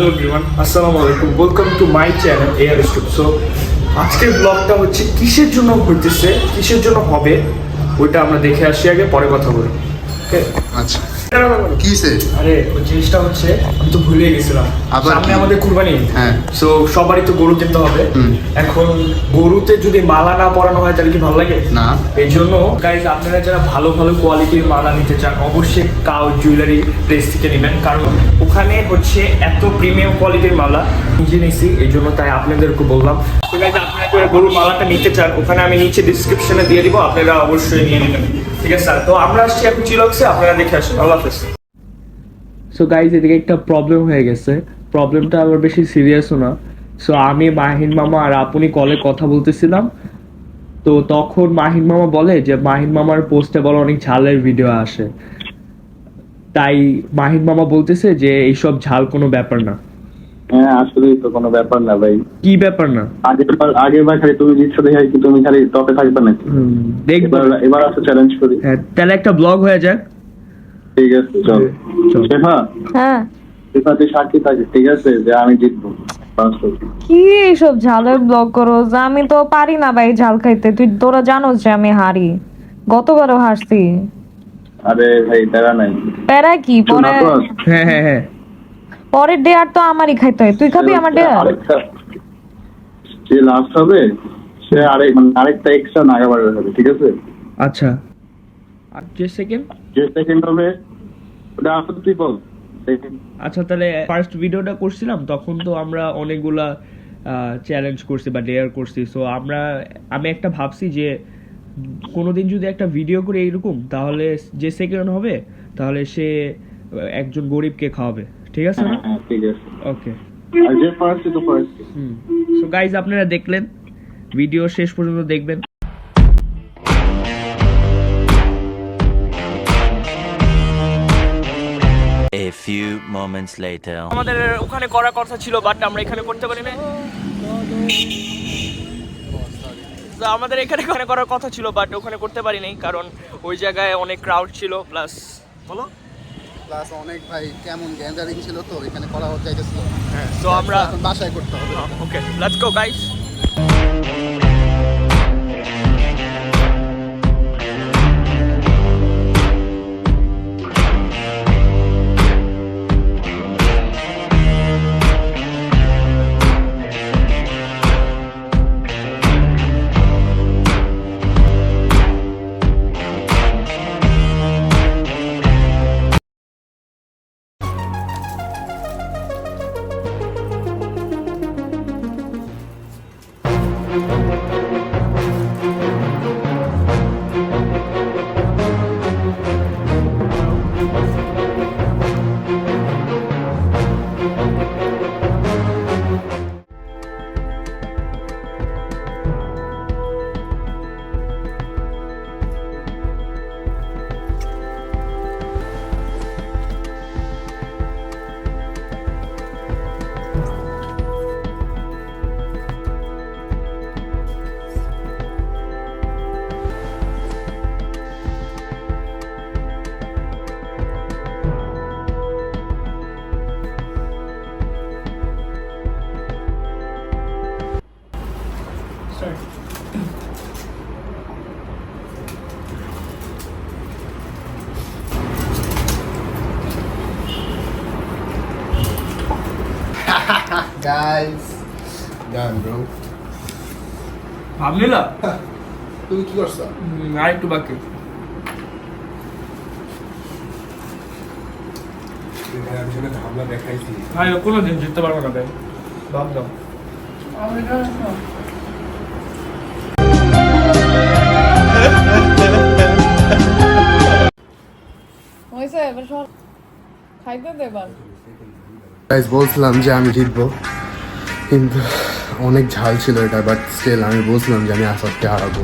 Hello everyone, আসসালামু আলাইকুম, welcome to my channel AR stoop. So আজকের ব্লগটা হচ্ছে কিসের জন্য ঘুরতেছে, কিসের জন্য হবে ওইটা আমরা দেখে আসি, আগে পরে কথা বলি। ওকে আচ্ছা, কিসে? আরে ওই জিনিসটা হচ্ছে আমি তো ভুলে গেছিলাম, আবার সামনে কি? আমাদের কুরবানি। হ্যাঁ। সো সবারই তো গরু কিনতে হবে। এখন গরুতে যদি মালা না পরানো হয় তাহলে কি ভালো লাগে? না। এই জন্য গাইজ আপনারা যারা ভালো ভালো কোয়ালিটির মালা নিতে চান অবশ্যই কাউ জুয়েলারি প্লেস থেকে নেবেন, কারণ ওখানে হচ্ছে এত প্রিমিয়াম কোয়ালিটির মালা নিজে নিছি, এই জন্য তাই আপনাদেরকে বললাম। তো গাইজ আপনারা যারা গরুর মালাটা নিতে চান ওখানে আমি নিচে ডিসক্রিপশনে দিয়ে দিব, আপনারা অবশ্যই নিয়ে নেবেন। ঠিক আছে স্যার, তো আমরা আসছি এখন চিলক্সে, আপনারা দেখে আসুন। আল্লাহ হাফেজ। সো গাইজ এদিকে একটা প্রবলেম হয়ে গেছে, প্রবলেমটা আবার বেশি সিরিয়াসও না। সো আমি মাহিন মামা আর আপনি কলে কথা বলতেছিলাম, তো তখন মাহিন মামা বলে যে মাহিন মামার পোস্টে বলে অনেক ঝালের ভিডিও আসে, তাই মাহিন মামা বলতেছে যে এইসব ঝাল কোনো ব্যাপার না। হ্যাঁ, আসলেই তো কোনো ব্যাপার না ভাই। কি ব্যাপার না? আগেরবার খালি তুমি জিতছো দেখে কি তুমি খালি টপে থাকবে নাকি? দেখবো। এবার আসো, চ্যালেঞ্জ করি। হ্যাঁ, তাহলে একটা ব্লগ হয়ে যাক। ঠিক আছে, চল। চল। শেফা, হ্যাঁ, শেফা তুই সাক্ষী থাকিস, ঠিক আছে, যে আমি জিতবো। কি এইসব ঝালের ব্লগ করো? আমি তো পারি না ভাই ঝাল খাইতে, তোরা জানোস যে আমি হারি, গতবারও হারছি। আরে ভাই প্যারা নাই। প্যারা কি? পরে হ্যাঁ হ্যাঁ হ্যাঁ, পরের ডেয়ার তো আমারই খাইতে হয়, তুই খাবি আমার ডেয়ার? যে লাস্ট হবে সে আরেকটা এক্সট্রা নাগা বাড়বে হবে, ঠিক আছে? আচ্ছা। আর যে সেকেন্ড? যে সেকেন্ড হবে ওটা আসলে তুই বল। আচ্ছা, তাহলে ফার্স্ট ভিডিওটা করছিলাম তখন তো আমরা অনেকগুলা চ্যালেঞ্জ করছি বা ডেয়ার করছি। সো আমি একটা ভাবছি যে কোনোদিন যদি একটা ভিডিও করে এইরকম, তাহলে যে সেকেন্ড হবে তাহলে সে একজন গরিবকে খাওয়াবে, ঠিক আছে না? হ্যাঁ, ঠিক আছে। ওকে। আর যে ফার্স্ট তো ফার্স্ট। সো গাইজ আপনারা দেখলেন, ভিডিও শেষ পর্যন্ত দেখবেন। A few moments later. আমাদের ওখানে করার কথা ছিল, বাট আমরা এখানে করতে পারি না। আমাদের এখানে করার কথা ছিল, বাট ওখানে করতে পারি নাই, কারণ ওই জায়গায় অনেক ক্রাউড ছিল, প্লাস বলো প্লাস অনেক ভাই কেমন গ্যাদারিং ছিল, তো এখানে করা হতে চাইছিল। হ্যাঁ, তো আমরা এখন বাসায় করতে হবে। Okay, let's go guys. Guys done bro. ভাবলিলা তুমি কি করছো? আর একটু বাকি। আমি সেটা ভাবনা দেখাইছি। ভাই কোনোদিন জিততে পারবো না ভাই, ভাব দাও। গাইস বলছিলাম যে আমি জিতবো, কিন্তু অনেক ঝাল ছিল এটা, বাট স্টিল আমি বলছিলাম যে আমি আসাদকে হারাবো।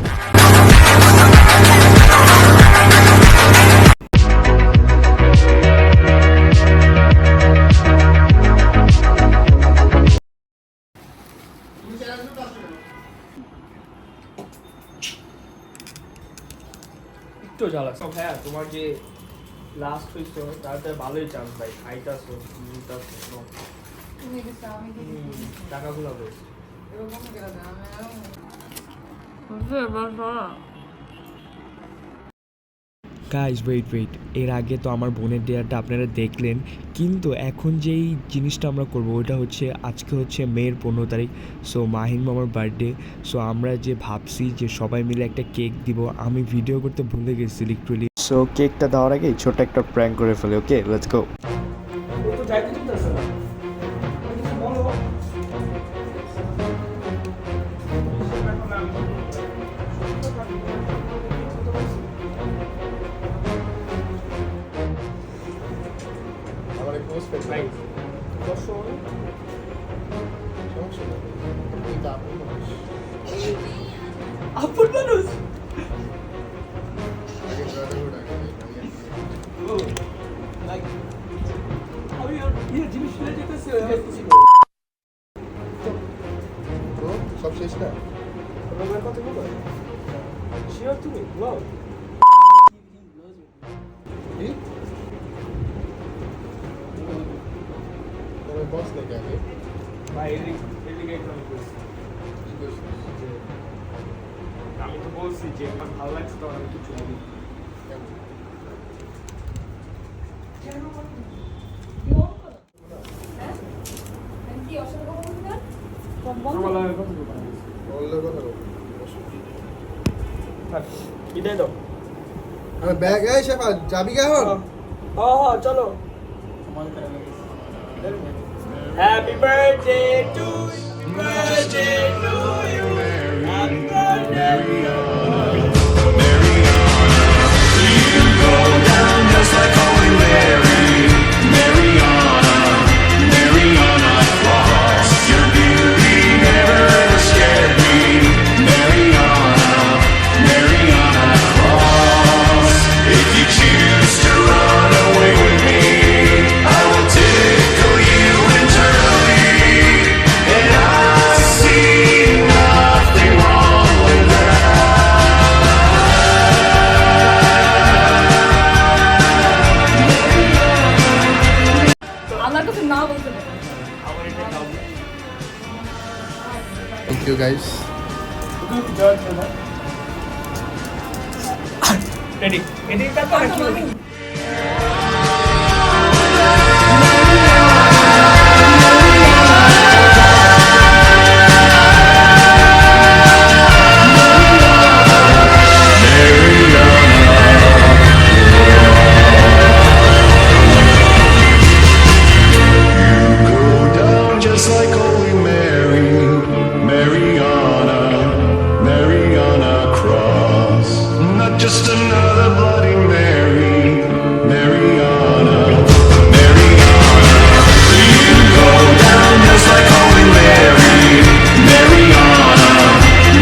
একটু জ্বালা ভাইয়া, তোমার যে লাস্ট হইছো তাতে ভালোই চান্স ভাই, খাইতাছো নিতাছো। টাকাগুলো বেশ গাইজ ওয়েট এর আগে তো আমার বোনের ডেয়ারটা আপনারা দেখলেন, কিন্তু এখন যেই জিনিসটা আমরা করব ওইটা হচ্ছে আজকে হচ্ছে মেয়ের 15 তারিখ। সো মাহিন মামার বার্থডে। সো আমরা যে ভাবছি যে সবাই মিলে একটা কেক দিব। আমি ভিডিও করতে ভুলে গেছি লিটারালি। সো কেকটা দেওয়ার আগে ছোট একটা প্র্যাঙ্ক করে ফেলে। ওকে লেটস গো। আমার এক পোস্ট পেয়েছে সমস্যা নেই কিন্তু আপনি মানুষ আপন মানুষ আগে ব্রাদারহুড আগে তো সব শেষ না কি তোমার বস নাকি আগে কি করছিস আমি তো বলছি যে আমার ভালো লাগছে তো আমি কিছু বলি। কেমন বললে কথা বল বিদায় দাও। আরে ব্যাগ এই শেফা যাবি কে এখন হ্যাঁ চলো। Happy birthday to thank you guys ready এদিকে তারপর Just like Holy Mary, Mariana, Mariana Cross. Not just another Bloody Mary, Mariana, Mariana. You go down just like Holy Mary, Mariana,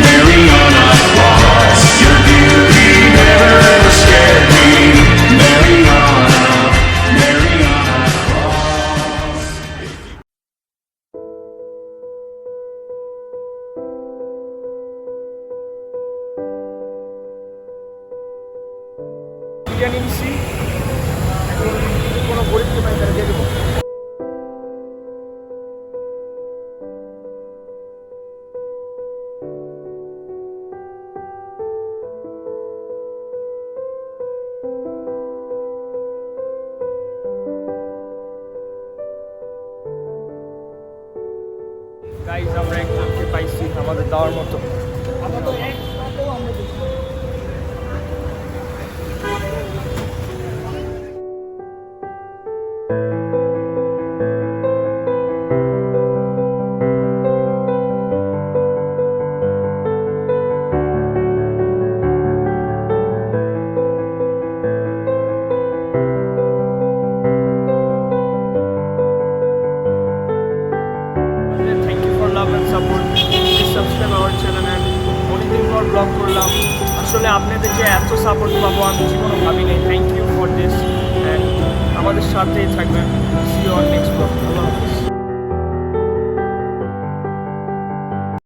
Mariana Cross. Your beauty never ever scared me, Mariana, Mariana Cross. Biryani নিচ্ছি এখন কোনো গরিবকে পাই তারা দিয়ে দেবো। Guys আমরা একজনকে পাইছি আমাদের দেওয়ার মতো। Thank you for love and support. Please subscribe our channel and অনেকদিন পর ব্লগ করলাম। আসলে আপনাদের যে এত সাপোর্ট পাবো আমি জীবনে ভাবিনি। Thank you for this and আমাদের সাথেই থাকবেন। See you on next blog.